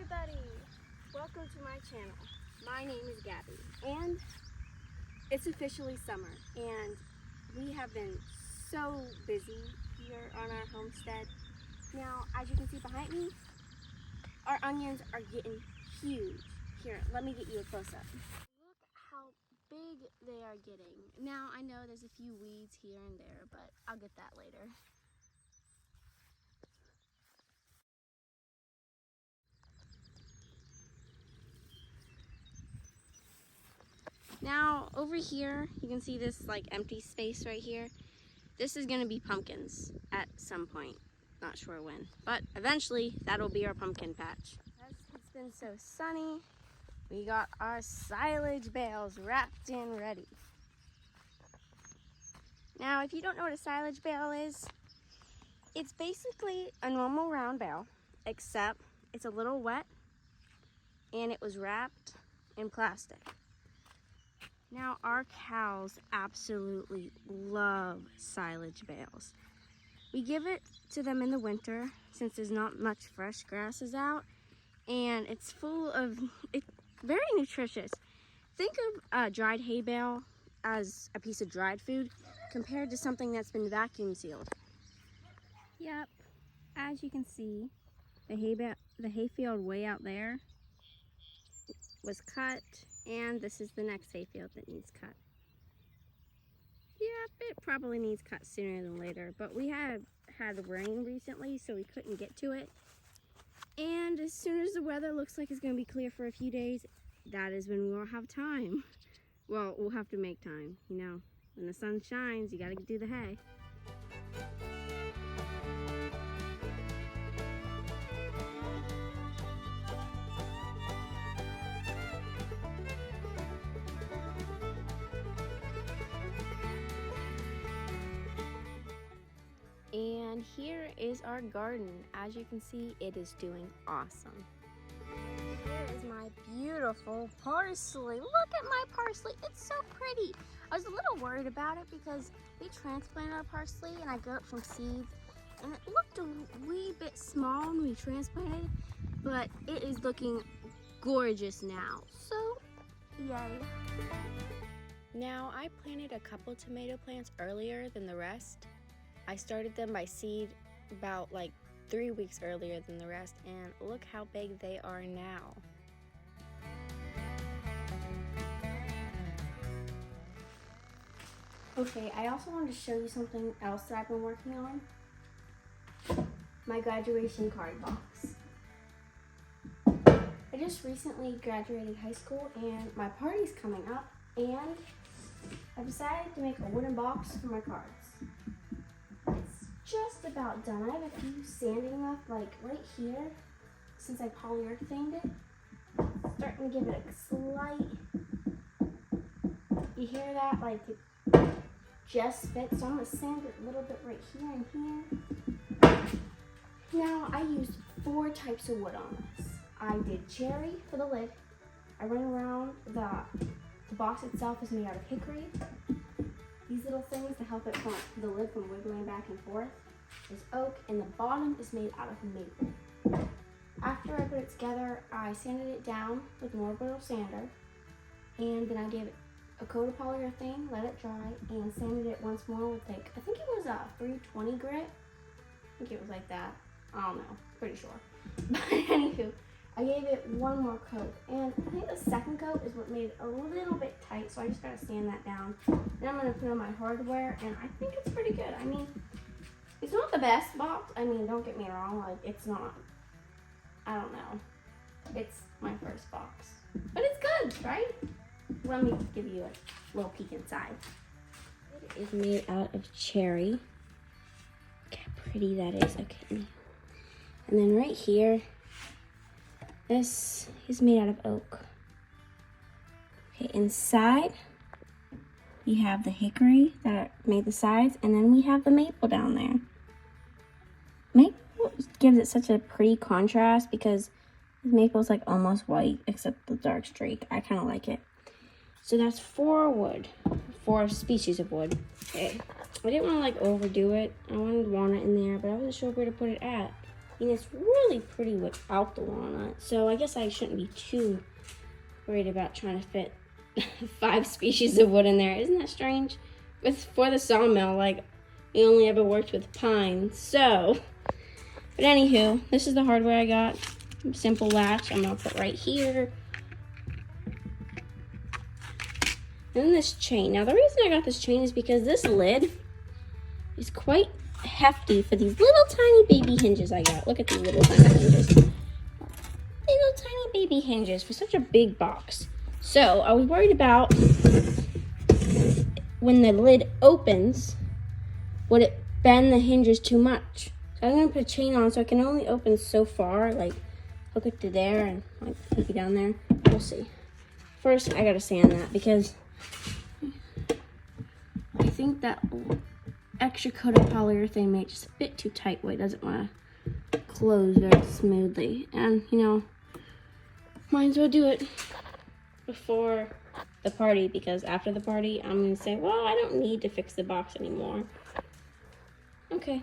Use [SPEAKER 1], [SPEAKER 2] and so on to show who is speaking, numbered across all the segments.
[SPEAKER 1] everybody! Welcome to my channel. My name is Gabby and it's officially summer and we have been so busy here on our homestead. Now, as you can see behind me, our onions are getting huge. Here, let me get you a close-up. Look how big they are getting. Now, I know there's a few weeds here and there, but I'll get that later. Now over here, you can see this like empty space right here. This is gonna be pumpkins at some point. Not sure when, but eventually that'll be our pumpkin patch. As it's been so sunny, we got our silage bales wrapped in ready. Now, if you don't know what a silage bale is, it's basically a normal round bale, except it's a little wet and it was wrapped in plastic. Now, our cows absolutely love silage bales. We give it to them in the winter since there's not much fresh grasses out, and it's very nutritious. Think of a dried hay bale as a piece of dried food compared to something that's been vacuum sealed. Yep, as you can see, the hayfield way out there was cut, and this is the next hayfield that needs cut. Yep, it probably needs cut sooner than later, but we had rain recently, so we couldn't get to it. And as soon as the weather looks like it's going to be clear for a few days, that is when we'll have time. Well, we'll have to make time, you know. When the sun shines, you got to do the hay. And here is our garden. As you can see, it is doing awesome. Here is my beautiful parsley. Look at my parsley, it's so pretty. I was a little worried about it because we transplanted our parsley and I got it from seeds, and it looked a wee bit small when we transplanted, but it is looking gorgeous now, so yay. Now, I planted a couple tomato plants earlier than the rest. I started them by seed about like 3 weeks earlier than the rest, and look how big they are now. Okay, I also wanted to show you something else that I've been working on. My graduation card box. I just recently graduated high school and my party's coming up, and I decided to make a wooden box for my cards. Just about done. I have a few sanding left, like right here, since I polyurethaned it. Starting to give it a slight, you hear that? Like it just fits, so I'm gonna sand it a little bit right here and here. Now, I used 4 types of wood on this. I did cherry for the lid. I went around, the box itself is made out of hickory. These little things to help it from the lid from wiggling back and forth is oak, and the bottom is made out of maple. After I put it together, I sanded it down with an orbital sander, and then I gave it a coat of polyurethane, let it dry, and sanded it once more with like, I think it was a 320 grit. I think it was like that. I don't know, pretty sure. But anywho, I gave it one more coat, and I think the second coat is what made it a little bit tight, so I just gotta sand that down. Then I'm gonna put on my hardware, and I think it's pretty good. I mean, it's not the best box. I mean, don't get me wrong, like it's not, I don't know. It's my first box, but it's good, right? Let me give you a little peek inside. It is made out of cherry. Look how pretty that is, okay. And then right here, this is made out of oak. Okay, inside, you have the hickory that made the sides, and then we have the maple down there. Maple gives it such a pretty contrast because maple's like almost white except the dark streak. I kind of like it. So that's 4 species of wood. Okay, I didn't want to like overdo it. I wanted walnut in there, but I wasn't sure where to put it at. And it's really pretty without the walnut. So I guess I shouldn't be too worried about trying to fit 5 species of wood in there. Isn't that strange? For the sawmill, like, we only ever worked with pine. So, but anywho, this is the hardware I got. Simple latch I'm gonna put right here. And then this chain. Now the reason I got this chain is because this lid is quite hefty for these little tiny baby hinges I got. Look at these little tiny hinges. Little tiny baby hinges for such a big box. So I was worried about when the lid opens, would it bend the hinges too much? So I'm gonna put a chain on so I can only open so far, like hook it to there and like hook it down there. We'll see. First, I gotta sand that because I think that extra coat of polyurethane made it just a bit too tight where it doesn't want to close very smoothly. And you know, might as well do it before the party, because after the party I'm gonna say, well, I don't need to fix the box anymore. Okay.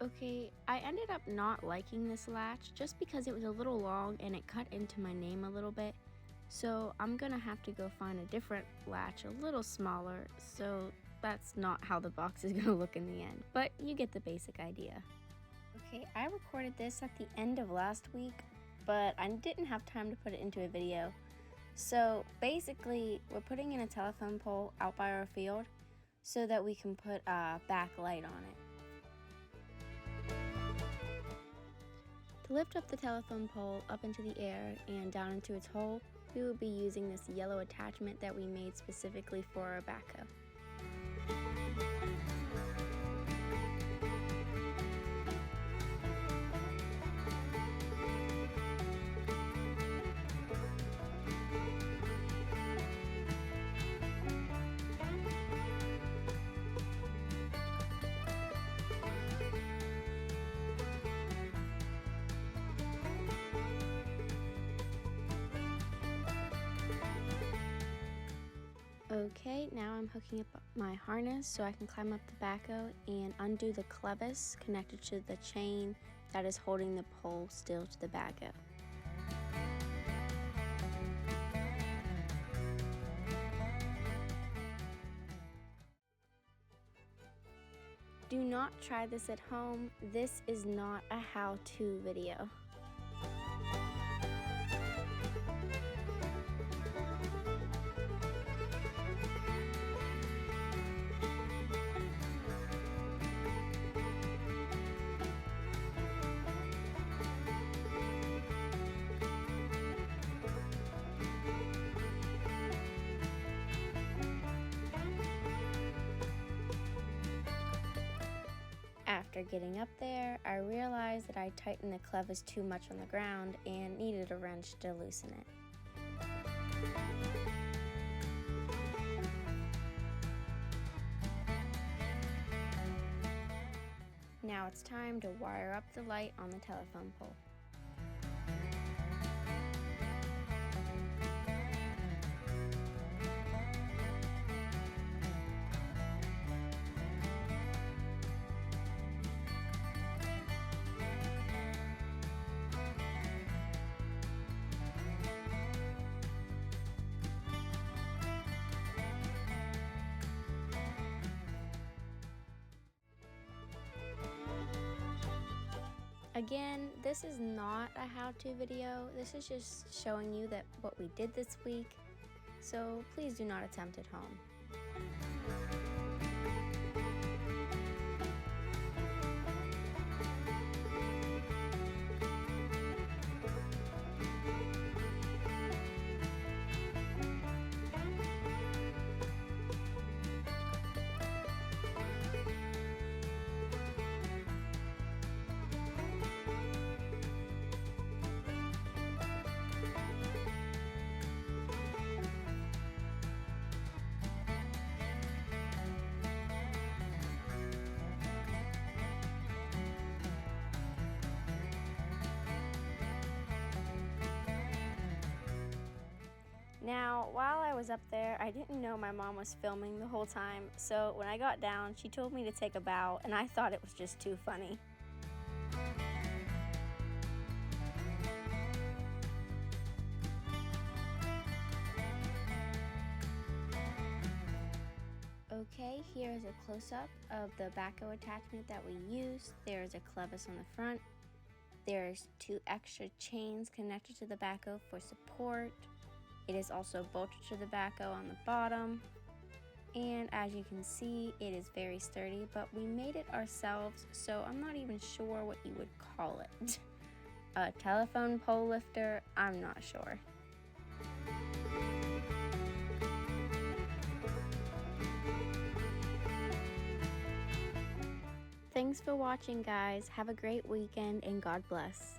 [SPEAKER 1] Okay, I ended up not liking this latch just because it was a little long and it cut into my name a little bit. So I'm gonna have to go find a different latch, a little smaller, so that's not how the box is gonna look in the end, but you get the basic idea. Okay, I recorded this at the end of last week, but I didn't have time to put it into a video. So basically, we're putting in a telephone pole out by our field so that we can put a backlight on it. To lift up the telephone pole up into the air and down into its hole, we will be using this yellow attachment that we made specifically for our backhoe. Okay, now I'm hooking up my harness so I can climb up the backhoe and undo the clevis connected to the chain that is holding the pole still to the backhoe. Do not try this at home. This is not a how-to video. After getting up there, I realized that I tightened the clevis too much on the ground and needed a wrench to loosen it. Now it's time to wire up the light on the telephone pole.
[SPEAKER 2] Again, this is not a how-to video. This is just showing you that what we did this week. So please do not attempt at home. Now, while I was up there, I didn't know my mom was filming the whole time, so when I got down, she told me to take a bow, and I thought it was just too funny. Okay, here is a close-up of the backhoe attachment that we used. There is a clevis on the front. There's 2 extra chains connected to the backhoe for support. It is also bolted to the backhoe on the bottom. And as you can see, it is very sturdy, but we made it ourselves, so I'm not even sure what you would call it. A telephone pole lifter? I'm not sure. Thanks for watching, guys. Have a great weekend and God bless.